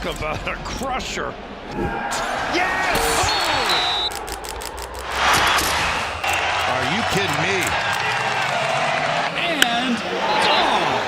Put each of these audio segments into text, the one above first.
Talk about a crusher. Yes! Oh! Are you kidding me? And gone!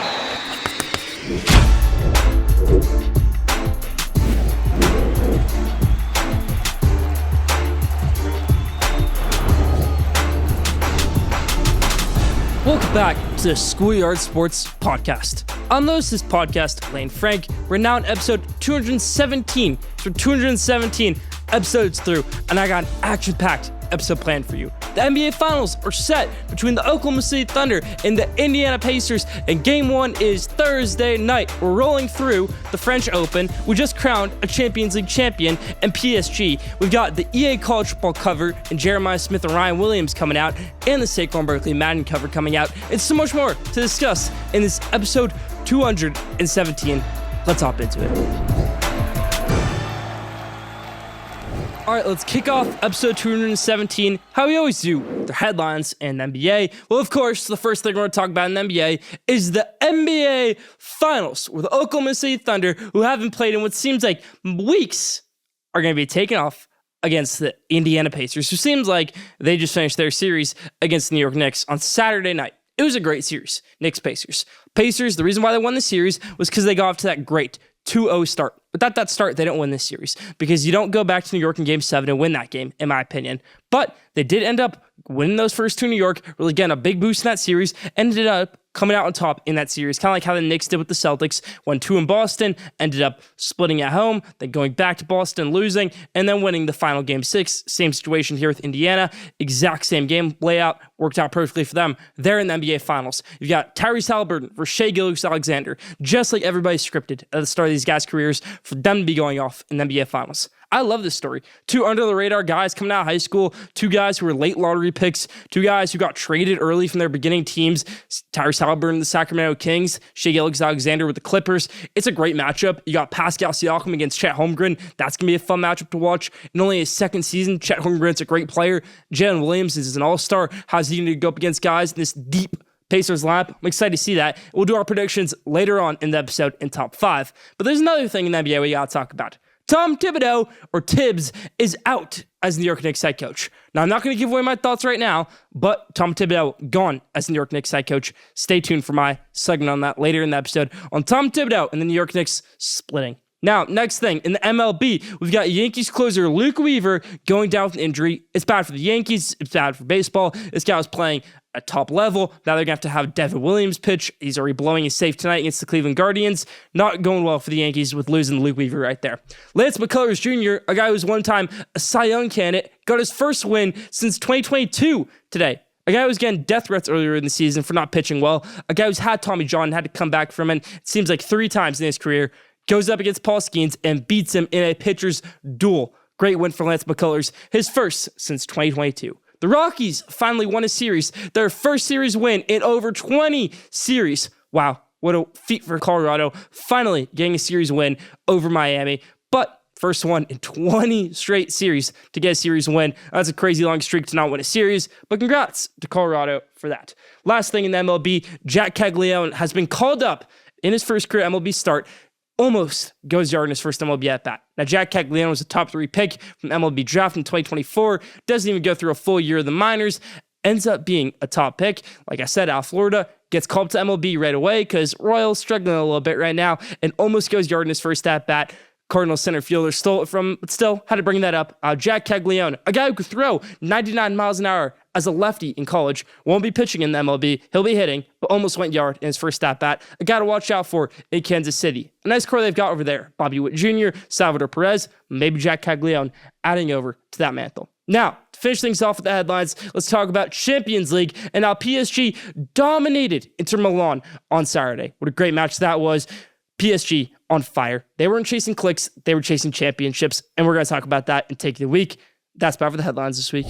Welcome back to the Schoolyard Sports podcast. On this podcast, Lane Frank. We're now on episode 217. So 217 episodes through, and I got an action-packed episode planned for you. The NBA Finals are set between the Oklahoma City Thunder and the Indiana Pacers, and Game 1 is Thursday night. We're rolling through the French Open. We just crowned a Champions League champion and PSG. We've got the EA College Football cover and Jeremiah Smith and Ryan Williams coming out, and the Saquon Barkley Madden cover coming out, and so much more to discuss in this episode 217. Let's hop into it. All right, let's kick off episode 217, how we always do, the headlines in the NBA. Well, of course, the first thing we're going to talk about in the NBA is the NBA Finals, where the Oklahoma City Thunder, who haven't played in what seems like weeks, are going to be taken off against the Indiana Pacers, who seems like they just finished their series against the New York Knicks on Saturday night. It was a great series, Knicks-Pacers. Pacers, the reason why they won the series was because they got off to that great 2-0 start. Without that start, they don't win this series because you don't go back to New York in Game 7 and win that game, in my opinion. But they did end up winning those first two in New York, really getting a big boost in that series, ended up coming out on top in that series, kind of like how the Knicks did with the Celtics, won 2 in Boston, ended up splitting at home, then going back to Boston, losing, and then winning the final Game 6. Same situation here with Indiana, exact same game layout, worked out perfectly for them. They're in the NBA Finals. You've got Tyrese Halliburton versus Shai Gilgeous-Alexander, just like everybody scripted at the start of these guys' careers, for them to be going off in the NBA Finals. I love this story. 2 under-the-radar guys coming out of high school, 2 guys who were late lottery picks, 2 guys who got traded early from their beginning teams, Tyrese Halliburton, the Sacramento Kings, Shai Gilgeous-Alexander with the Clippers. It's a great matchup. You got Pascal Siakam against Chet Holmgren. That's going to be a fun matchup to watch. In only his second season, Chet Holmgren's a great player. Jalen Williams is an all-star. How's he going to go up against guys in this deep Pacers lineup? I'm excited to see that. We'll do our predictions later on in the episode in top 5. But there's another thing in the NBA we got to talk about. Tom Thibodeau, or Tibbs, is out as New York Knicks head coach. Now, I'm not going to give away my thoughts right now, but Tom Thibodeau gone as New York Knicks head coach. Stay tuned for my segment on that later in the episode on Tom Thibodeau and the New York Knicks splitting. Now, next thing, in the MLB, we've got Yankees closer Luke Weaver going down with an injury. It's bad for the Yankees. It's bad for baseball. This guy was playing at top level. Now they're going to have Devin Williams pitch. He's already blowing his safe tonight against the Cleveland Guardians. Not going well for the Yankees with losing Luke Weaver right there. Lance McCullers Jr., a guy who was one time a Cy Young candidate, got his first win since 2022 today. A guy who was getting death threats earlier in the season for not pitching well. A guy who's had Tommy John, had to come back from it, it seems like 3 times in his career. Goes up against Paul Skeens and beats him in a pitcher's duel. Great win for Lance McCullers, his first since 2022. The Rockies finally won a series, their first series win in over 20 series. Wow, what a feat for Colorado, finally getting a series win over Miami. But first one in 20 straight series to get a series win. That's a crazy long streak to not win a series, but congrats to Colorado for that. Last thing in the MLB, Jack Caglianone has been called up in his first career MLB start. Almost goes yard in his first MLB at-bat. Now, Jack Caglianone was a top 3 pick from MLB draft in 2024. Doesn't even go through a full year of the minors. Ends up being a top pick. Like I said, out of Florida. Gets called to MLB right away because Royals struggling a little bit right now and almost goes yard in his first at-bat. Cardinals center fielder stole it from, but still had to bring that up. Jack Caglianone, a guy who could throw 99 miles an hour as a lefty in college, won't be pitching in the MLB. He'll be hitting, but almost went yard in his first at-bat. A guy to watch out for in Kansas City. A nice core they've got over there. Bobby Witt Jr., Salvador Perez, maybe Jack Caglianone adding over to that mantle. Now, to finish things off with the headlines, let's talk about Champions League and how PSG dominated Inter Milan on Saturday. What a great match that was. PSG on fire. They weren't chasing clicks, they were chasing championships, and we're going to talk about that in Take of the Week. That's about for the headlines this week.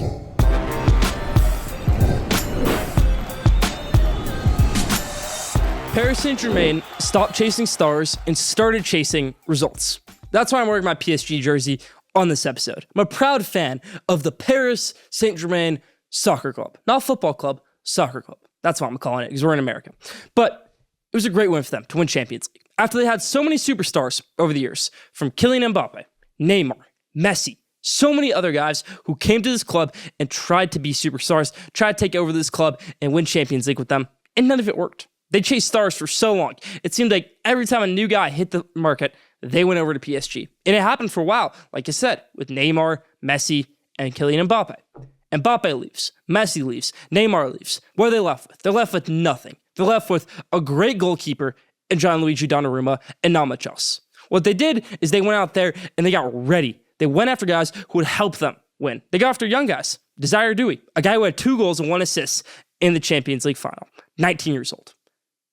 Paris Saint-Germain stopped chasing stars and started chasing results. That's why I'm wearing my PSG jersey on this episode. I'm a proud fan of the Paris Saint-Germain Soccer Club. Not football club, soccer club. That's what I'm calling it because we're in America. But it was a great win for them to win Champions League. After they had so many superstars over the years, from Kylian Mbappe, Neymar, Messi, so many other guys who came to this club and tried to be superstars, tried to take over this club and win Champions League with them, and none of it worked. They chased stars for so long. It seemed like every time a new guy hit the market, they went over to PSG. And it happened for a while, like I said, with Neymar, Messi, and Kylian Mbappe. Mbappe leaves, Messi leaves, Neymar leaves. What are they left with? They're left with nothing. They're left with a great goalkeeper in Gianluigi Donnarumma and not much else. What they did is they went out there and they got ready. They went after guys who would help them win. They got after young guys. Desire Doué, a guy who had 2 goals and 1 assist in the Champions League final, 19 years old.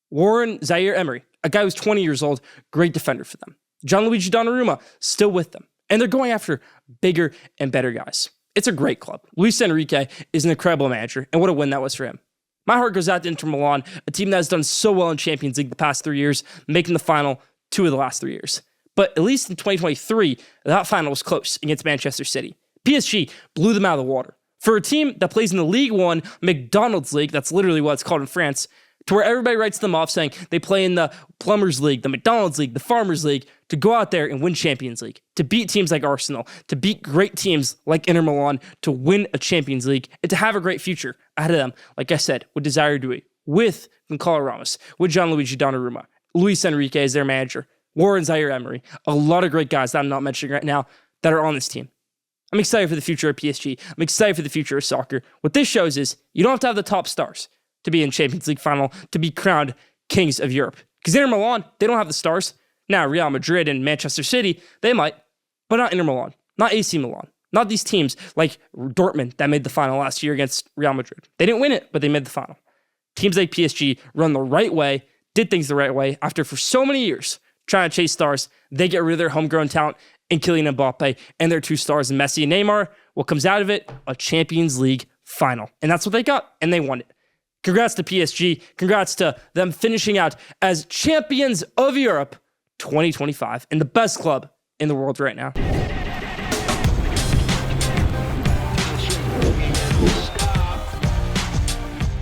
Warren Zaire-Emery, a guy who's 20 years old, great defender for them. Gianluigi Donnarumma, still with them. And they're going after bigger and better guys. It's a great club. Luis Enrique is an incredible manager, and what a win that was for him. My heart goes out to Inter Milan, a team that has done so well in Champions League the past 3 years, making the final 2 of the last 3 years. But at least in 2023, that final was close against Manchester City. PSG blew them out of the water. For a team that plays in the League One McDonald's League, that's literally what it's called in France, to where everybody writes them off saying they play in the Plumbers League, the McDonald's League, the Farmers League, to go out there and win Champions League, to beat teams like Arsenal, to beat great teams like Inter Milan, to win a Champions League, and to have a great future ahead of them, like I said, with Desire Doué, with Gonçalo Ramos, with Gianluigi Donnarumma, Luis Enrique as their manager, Warren Zaire-Emery, a lot of great guys that I'm not mentioning right now that are on this team. I'm excited for the future of PSG. I'm excited for the future of soccer. What this shows is you don't have to have the top stars to be in Champions League final, to be crowned kings of Europe. Because Inter Milan, they don't have the stars. Now, Real Madrid and Manchester City, they might, but not Inter Milan, not AC Milan, not these teams like Dortmund that made the final last year against Real Madrid. They didn't win it, but they made the final. Teams like PSG run the right way, did things the right way. After for so many years trying to chase stars, they get rid of their homegrown talent in Kylian Mbappe and their 2 stars in Messi and Neymar. What comes out of it? A Champions League final. And that's what they got, and they won it. Congrats to PSG. Congrats to them finishing out as champions of Europe 2025 and the best club in the world right now.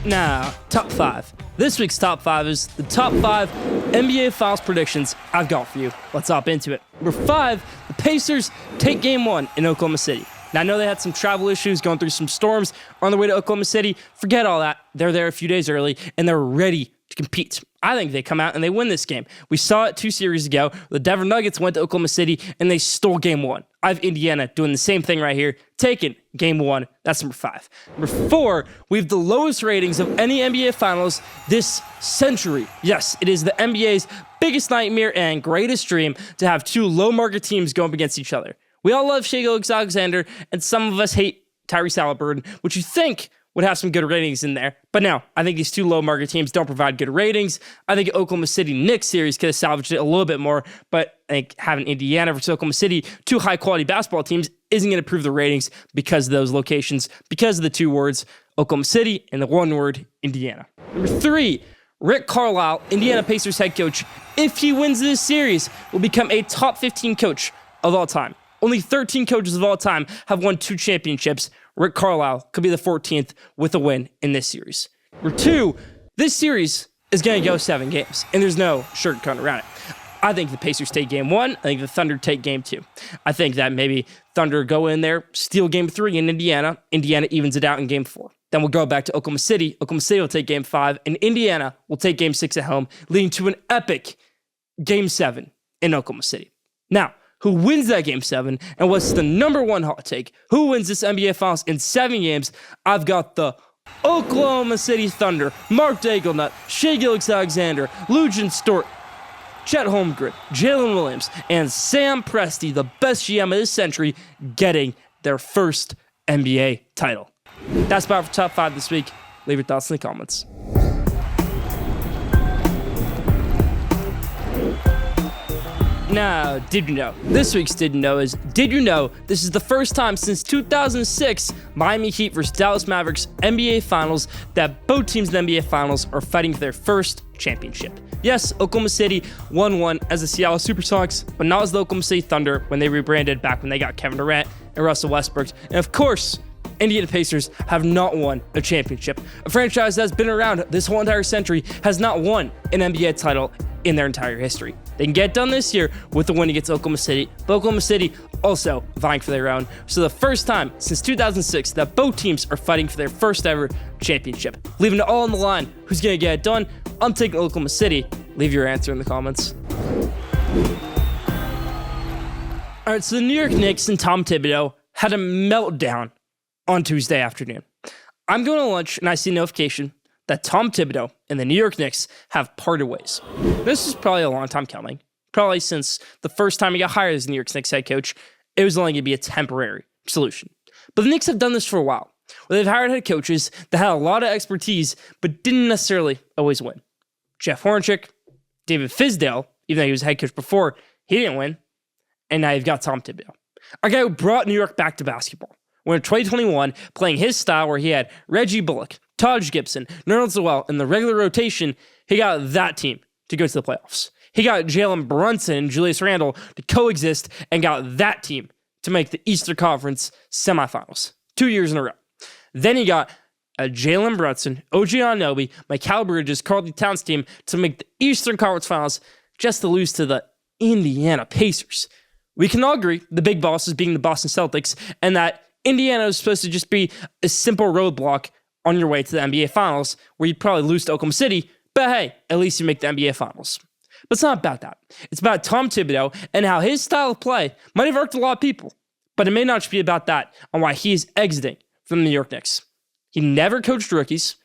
Now, top 5. This week's top 5 is the top 5 NBA Finals predictions I've got for you. Let's hop into it. Number 5, the Pacers take Game 1 in Oklahoma City. Now, I know they had some travel issues, going through some storms on their way to Oklahoma City. Forget all that. They're there a few days early, and they're ready to compete. I think they come out and they win this game. We saw it 2 series ago. The Denver Nuggets went to Oklahoma City, and they stole Game 1. I have Indiana doing the same thing right here, taking Game 1. That's number 5. Number 4, we have the lowest ratings of any NBA Finals this century. Yes, it is the NBA's biggest nightmare and greatest dream to have 2 low-market teams go up against each other. We all love Shai Gilgeous-Alexander, and some of us hate Tyrese Halliburton, which you think would have some good ratings in there. But no, I think these 2 low-market teams don't provide good ratings. I think Oklahoma City Knicks series could have salvaged it a little bit more, but I think having Indiana versus Oklahoma City, 2 high-quality basketball teams, isn't going to improve the ratings because of those locations, because of the 2 words, Oklahoma City, and the 1 word, Indiana. Number 3, Rick Carlisle, Indiana Pacers head coach, if he wins this series, will become a top 15 coach of all time. Only 13 coaches of all time have won 2 championships. Rick Carlisle could be the 14th with a win in this series. Number 2, this series is going to go 7 games, and there's no sugarcoat around it. I think the Pacers take Game 1. I think the Thunder take Game 2. I think that maybe Thunder go in there, steal Game 3 in Indiana. Indiana evens it out in Game 4. Then we'll go back to Oklahoma City. Oklahoma City will take Game 5, and Indiana will take Game 6 at home, leading to an epic Game 7 in Oklahoma City. Now, who wins that Game 7, and what's the number 1 hot take? Who wins this NBA Finals in 7 games? I've got the Oklahoma City Thunder, Mark Daiglenutt, Shai Gilgeous-Alexander, Luguentz Dort, Chet Holmgren, Jalen Williams, and Sam Presti, the best GM of this century, getting their first NBA title. That's about for top 5 this week. Leave your thoughts in the comments. Now, did you know? This week's Did You Know is, did you know this is the first time since 2006 Miami Heat versus Dallas Mavericks NBA Finals that both teams in the NBA Finals are fighting for their first championship. Yes, Oklahoma City won one as the Seattle Supersonics, but not as the Oklahoma City Thunder when they rebranded back when they got Kevin Durant and Russell Westbrook. And of course, Indiana Pacers have not won a championship. A franchise that's been around this whole entire century has not won an NBA title in their entire history. They can get done this year with the win against Oklahoma City, but Oklahoma City also vying for their own. So the first time since 2006 that both teams are fighting for their first ever championship. Leaving it all on the line. Who's going to get it done? I'm taking Oklahoma City. Leave your answer in the comments. All right, so the New York Knicks and Tom Thibodeau had a meltdown on Tuesday afternoon. I'm going to lunch and I see a notification that Tom Thibodeau and the New York Knicks have parted ways. This is probably a long time coming. Probably since the first time he got hired as the New York Knicks head coach, it was only going to be a temporary solution. But the Knicks have done this for a while, where they've hired head coaches that had a lot of expertise, but didn't necessarily always win. Jeff Hornacek, David Fizdale, even though he was head coach before, he didn't win. And now you've got Tom Thibodeau, a guy who brought New York back to basketball. When in 2021, playing his style where he had Reggie Bullock, Taj Gibson, Nerlens Noel in the regular rotation, he got that team to go to the playoffs. He got Jalen Brunson and Julius Randle to coexist and got that team to make the Eastern Conference semifinals 2 years in a row. Then he got a Jalen Brunson, OG Anunoby, Mikal Bridges, Karl Towns team to make the Eastern Conference Finals just to lose to the Indiana Pacers. We can all agree the big boss is being the Boston Celtics and that Indiana is supposed to just be a simple roadblock on your way to the NBA Finals where you'd probably lose to Oklahoma City, but hey, at least you make the NBA Finals. But it's not about that. It's about Tom Thibodeau and how his style of play might have irked a lot of people, but it may not just be about that on why he is exiting from the New York Knicks. He never coached rookies.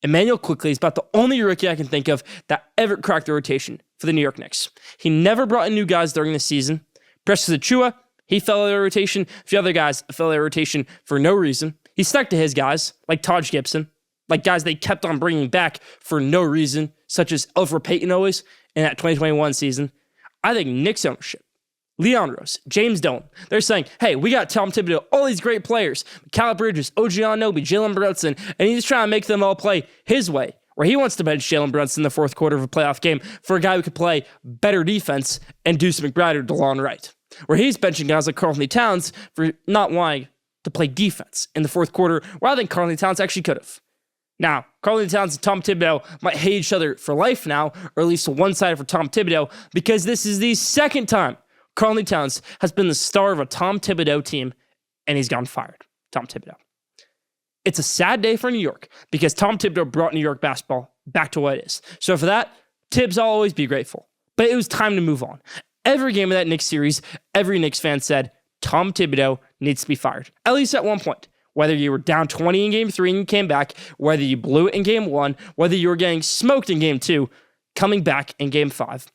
Emmanuel Quickley is about the only rookie I can think of that ever cracked the rotation for the New York Knicks. He never brought in new guys during the season. Precious Achiuwa, he fell out of the rotation. A few other guys fell out of the rotation for no reason. He stuck to his guys, like Taj Gibson, like guys they kept on bringing back for no reason, such as Elfrid Payton always in that 2021 season. I think Knicks ownership, Leon Rose, James Dolan, they're saying, hey, we got Tom Thibodeau, all these great players, Mikal Bridges, OG Anunoby, Jalen Brunson, and he's trying to make them all play his way, where he wants to bench Jalen Brunson in the fourth quarter of a playoff game for a guy who could play better defense and Deuce McBride or DeLon Wright, where he's benching guys like Karl Towns for not wanting to play defense in the fourth quarter, where I think Karl Towns actually could have. Now, Karl Towns and Tom Thibodeau might hate each other for life now, or at least one-sided for Tom Thibodeau, because this is the second time Karl Towns has been the star of a Tom Thibodeau team, and he's gotten fired. Tom Thibodeau. It's a sad day for New York, because Tom Thibodeau brought New York basketball back to what it is. So for that, Tibbs, I'll always be grateful. But it was time to move on. Every game of that Knicks series, every Knicks fan said, Tom Thibodeau needs to be fired. At least at one point. Whether you were down 20 in Game 3 and you came back, whether you blew it in Game 1, whether you were getting smoked in Game 2, coming back in Game 5,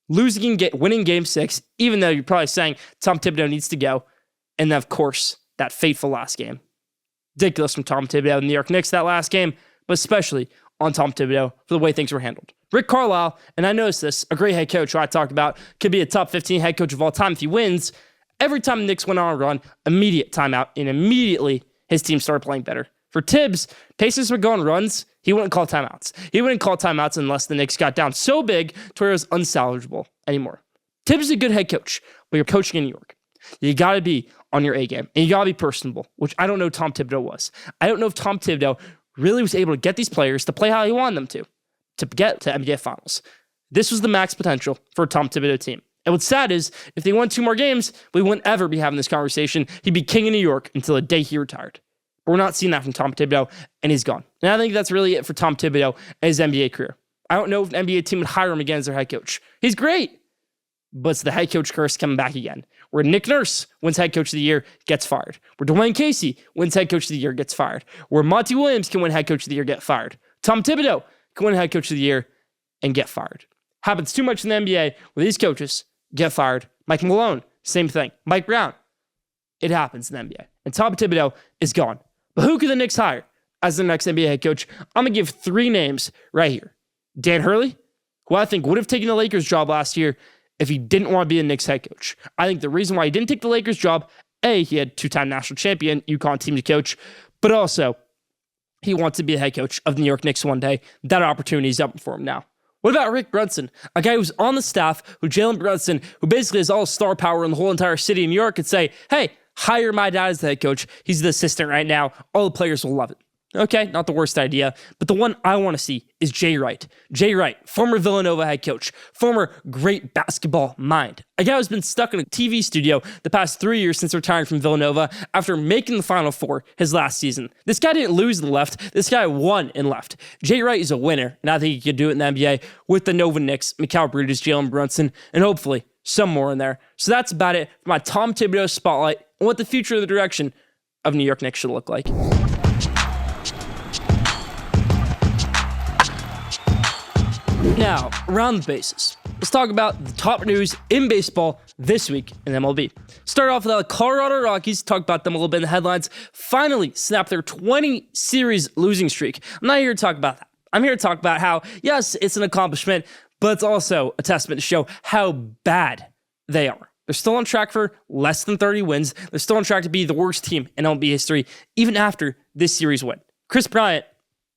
winning Game 6, even though you're probably saying Tom Thibodeau needs to go, and then, of course, that fateful last game. Ridiculous from Tom Thibodeau and the New York Knicks that last game, but especially on Tom Thibodeau for the way things were handled. Rick Carlisle, and I noticed this, a great head coach who I talked about, could be a top 15 head coach of all time if he wins. Every time the Knicks went on a run, immediate timeout, and immediately his team started playing better. For Tibbs, Pacers would go on runs, he wouldn't call timeouts. He wouldn't call timeouts unless the Knicks got down so big to where it was unsalvageable anymore. Tibbs is a good head coach, but you're coaching in New York. You got to be on your A game, and you got to be personable, which I don't know Tom Thibodeau was. I don't know if Tom Thibodeau really was able to get these players to play how he wanted them to get to NBA Finals. This was the max potential for a Tom Thibodeau team. And what's sad is, if they won 2 more games, we wouldn't ever be having this conversation. He'd be king of New York until the day he retired. But we're not seeing that from Tom Thibodeau, and he's gone. And I think that's really it for Tom Thibodeau and his NBA career. I don't know if an NBA team would hire him again as their head coach. He's great, but it's the head coach curse coming back again. Where Nick Nurse wins head coach of the year, gets fired. Where Dwayne Casey wins head coach of the year, gets fired. Where Monty Williams can win head coach of the year, get fired. Tom Thibodeau can win head coach of the year and get fired. Happens too much in the NBA where these coaches get fired. Mike Malone, same thing. Mike Brown. It happens in the NBA. And Tom Thibodeau is gone. But who could the Knicks hire as their next NBA head coach? I'm going to give 3 names right here. Dan Hurley, who I think would have taken the Lakers job last year if he didn't want to be a Knicks head coach. I think the reason why he didn't take the Lakers job, A, he had 2-time national champion UConn team to coach, but also he wants to be a head coach of the New York Knicks one day. That opportunity is up for him now. What about Rick Brunson, a guy who's on the staff, who Jalen Brunson, who basically has all star power in the whole entire city of New York, could say, hey, hire my dad as the head coach. He's the assistant right now. All the players will love it. Okay, not the worst idea, but the one I want to see is Jay Wright. Jay Wright, former Villanova head coach, former great basketball mind. A guy who's been stuck in a TV studio the past 3 years since retiring from Villanova after making the Final Four his last season. This guy didn't lose in left, this guy won in left. Jay Wright is a winner, and I think he could do it in the NBA with the Nova Knicks, Mikal Bridges, Jalen Brunson, and hopefully some more in there. So that's about it for my Tom Thibodeau Spotlight on what the future of the direction of New York Knicks should look like. Now, around the bases, let's talk about the top news in baseball this week in MLB. Start off with the Colorado Rockies, talk about them a little bit in the headlines, finally snapped their 20-series losing streak. I'm not here to talk about that. I'm here to talk about how, yes, it's an accomplishment, but it's also a testament to show how bad they are. They're still on track for less than 30 wins. They're still on track to be the worst team in MLB history, even after this series win. Chris Bryant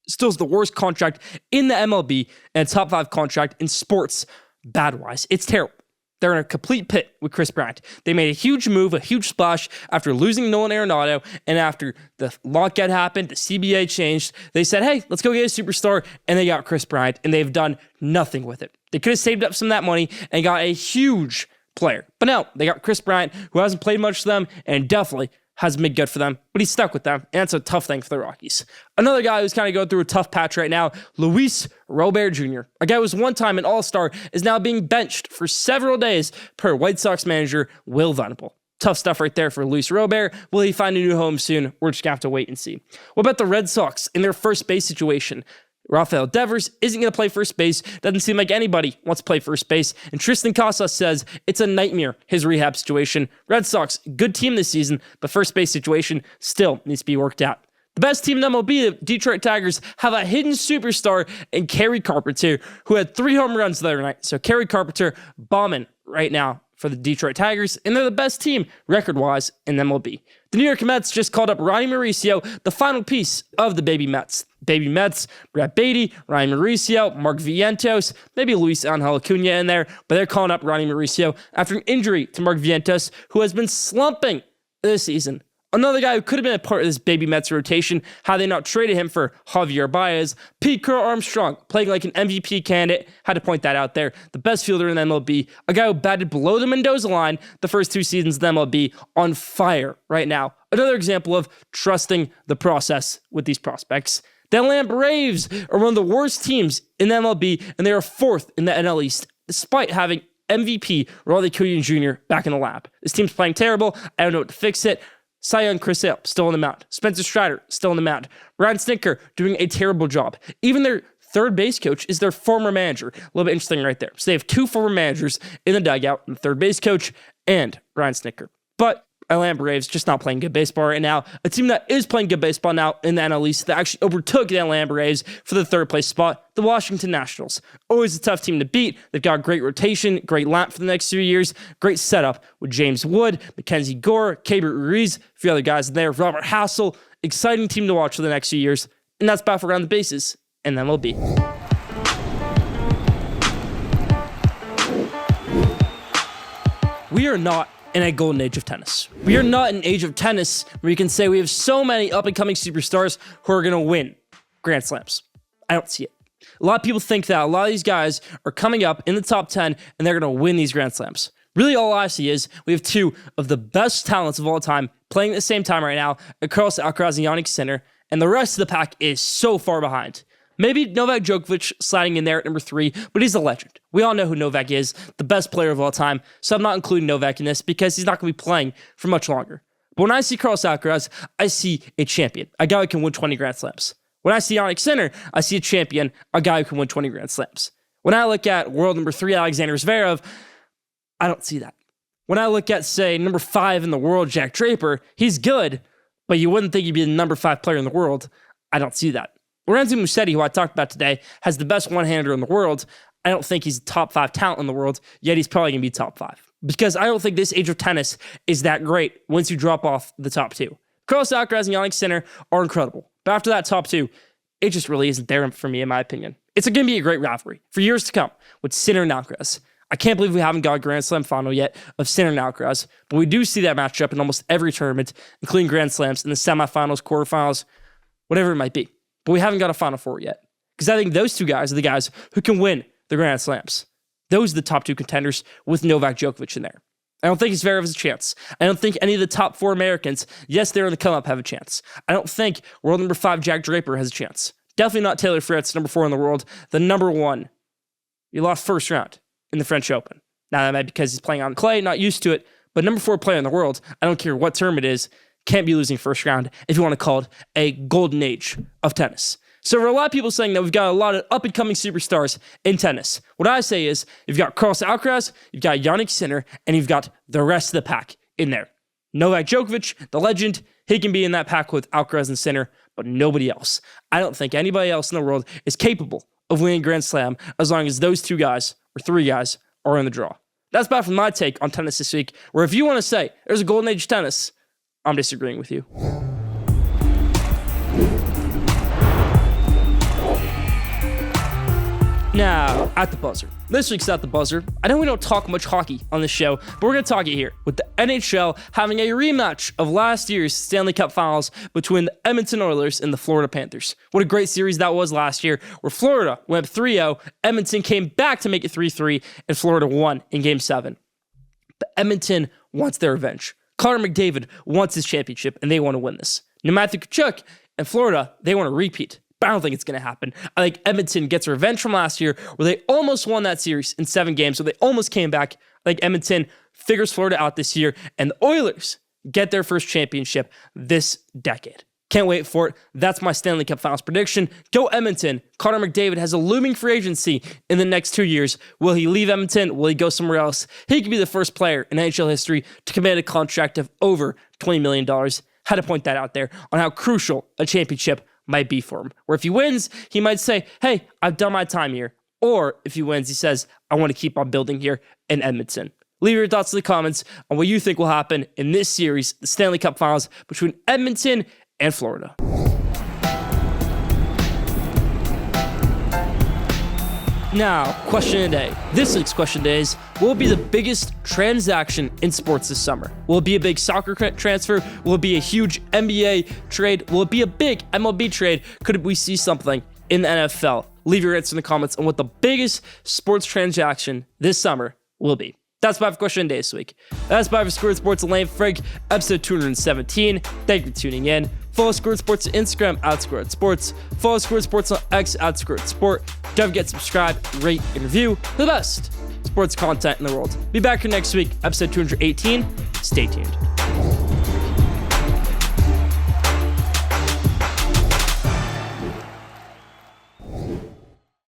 still is the worst contract in the MLB and a top 5 contract in sports, bad-wise. It's terrible. They're in a complete pit with Chris Bryant. They made a huge move, a huge splash after losing Nolan Arenado, and after the lockout happened, the CBA changed. They said, hey, let's go get a superstar, and they got Chris Bryant, and they've done nothing with it. They could have saved up some of that money and got a huge player. But no, they got Chris Bryant, who hasn't played much for them, and definitely hasn't been good for them, but he's stuck with them, and that's a tough thing for the Rockies. Another guy who's kind of going through a tough patch right now, Luis Robert Jr., a guy who was one time an all-star, is now being benched for several days per White Sox manager Will Venable. Tough stuff right there for Luis Robert. Will he find a new home soon? We're just going to have to wait and see. What about the Red Sox in their first base situation? Rafael Devers isn't going to play first base. Doesn't seem like anybody wants to play first base. And Tristan Casas says it's a nightmare, his rehab situation. Red Sox, good team this season, but first base situation still needs to be worked out. The best team in MLB, the Detroit Tigers, have a hidden superstar in Kerry Carpenter, who had 3 home runs the other night. So Kerry Carpenter bombing right now for the Detroit Tigers, and they're the best team record-wise in MLB. The New York Mets just called up Ronnie Mauricio, the final piece of the Baby Mets. Baby Mets, Brett Beatty, Ryan Mauricio, Mark Vientos, maybe Luis Angel Acuna in there, but they're calling up Ronnie Mauricio after an injury to Mark Vientos, who has been slumping this season. Another guy who could have been a part of this Baby Mets rotation, had they not traded him for Javier Baez, Pete Crow Armstrong, playing like an MVP candidate, had to point that out there. The best fielder in the MLB, a guy who batted below the Mendoza line the first 2 seasons of the MLB, on fire right now. Another example of trusting the process with these prospects. The Atlanta Braves are one of the worst teams in the MLB, and they are 4th in the NL East, despite having MVP Ronald Acuna Jr. back in the lab. This team's playing terrible. I don't know what to fix it. Cy Young Chris Sale, still on the mound. Spencer Strider, still on the mound. Ryan Stinker, doing a terrible job. Even their third base coach is their former manager. A little bit interesting right there. So they have 2 former managers in the dugout, the third base coach and Ryan Stinker. But Atlanta Braves just not playing good baseball right now. A team that is playing good baseball now in the NL East that actually overtook the Atlanta Braves for the 3rd place spot, the Washington Nationals. Always a tough team to beat. They've got great rotation, great lineup for the next few years, great setup with James Wood, Mackenzie Gore, Keibert Ruiz, a few other guys in there, Robert Hassel. Exciting team to watch for the next few years. And that's about for Around the Bases and MLB. We are not in a golden age of tennis. We are not in an age of tennis where you can say we have so many up-and-coming superstars who are going to win Grand Slams. I don't see it. A lot of people think that a lot of these guys are coming up in the top 10 and they're going to win these Grand Slams. Really, all I see is we have 2 of the best talents of all time playing at the same time right now, Carlos Alcaraz and Jannik Sinner, and the rest of the pack is so far behind. Maybe Novak Djokovic sliding in there at number 3, but he's a legend. We all know who Novak is, the best player of all time, so I'm not including Novak in this because he's not going to be playing for much longer. But when I see Carlos Alcaraz, I see a champion, a guy who can win 20 Grand Slams. When I see Jannik Sinner, I see a champion, a guy who can win 20 Grand Slams. When I look at world number 3, Alexander Zverev, I don't see that. When I look at, say, number 5 in the world, Jack Draper, he's good, but you wouldn't think he'd be the number 5 player in the world. I don't see that. Lorenzo Musetti, who I talked about today, has the best one-hander in the world. I don't think he's a top 5 talent in the world, yet he's probably going to be top 5. Because I don't think this age of tennis is that great once you drop off the top 2. Carlos Alcaraz and Jannik Sinner are incredible. But after that top 2, it just really isn't there for me, in my opinion. It's going to be a great rivalry for years to come with Sinner and Alcaraz. I can't believe we haven't got a Grand Slam final yet of Sinner and Alcaraz, but we do see that matchup in almost every tournament, including Grand Slams in the semifinals, quarterfinals. whatever it might be. But we haven't got a Final Four yet. Because I think those two guys are the guys who can win the Grand Slams. Those are the top two contenders with Novak Djokovic in there. I don't think Zverev has a chance. I don't think any of the top 4 Americans, yes, they're in the come-up, have a chance. I don't think world number 5 Jack Draper has a chance. Definitely not Taylor Fritz, number 4 in the world. The number 1. You lost first round in the French Open. Now, that might be because he's playing on clay, not used to it. But number 4 player in the world, I don't care what term it is, can't be losing first round if you want to call it a golden age of tennis. So there are a lot of people saying that we've got a lot of up-and-coming superstars in tennis. What I say is, you've got Carlos Alcaraz, you've got Jannik Sinner, and you've got the rest of the pack in there. Novak Djokovic, the legend, he can be in that pack with Alcaraz and Sinner, but nobody else. I don't think anybody else in the world is capable of winning Grand Slam as long as those 2 guys, or 3 guys, are in the draw. That's about from my take on tennis this week, where if you want to say there's a golden age of tennis, I'm disagreeing with you. Now, at the buzzer. This week's At the Buzzer. I know we don't talk much hockey on this show, but we're going to talk it here with the NHL having a rematch of last year's Stanley Cup Finals between the Edmonton Oilers and the Florida Panthers. What a great series that was last year, where Florida went up 3-0, Edmonton came back to make it 3-3, and Florida won in Game 7. But Edmonton wants their revenge. Connor McDavid wants his championship, and they want to win this. Now, Matthew Tkachuk and Florida, they want to repeat. But I don't think it's going to happen. I think Edmonton gets revenge from last year where they almost won that series in 7 games, so they almost came back. I think Edmonton figures Florida out this year, and the Oilers get their first championship this decade. Can't wait for it. That's my Stanley Cup Finals prediction. Go Edmonton. Connor McDavid has a looming free agency in the next 2 years. Will he leave Edmonton? Will he go somewhere else? He could be the first player in NHL history to command a contract of over $20 million. Had to point that out there on how crucial a championship might be for him. Or if he wins, he might say, hey, I've done my time here. Or if he wins, he says, I want to keep on building here in Edmonton. Leave your thoughts in the comments on what you think will happen in this series, the Stanley Cup Finals between Edmonton and Florida. Now, question of the day. This week's question of the day is, what will be the biggest transaction in sports this summer? Will it be a big soccer transfer? Will it be a huge NBA trade? Will it be a big MLB trade? Could we see something in the NFL? Leave your answer in the comments on what the biggest sports transaction this summer will be. That's my question of the day this week. That's my for Schoolyard Sports and Lane Frigg, episode 217. Thank you for tuning in. Follow Schoolyard Sports on Instagram at Schoolyard Sports. Follow Schoolyard Sports on X at Schoolyard Sport. Don't forget to subscribe, rate, and review for the best sports content in the world. Be back here next week, episode 218. Stay tuned.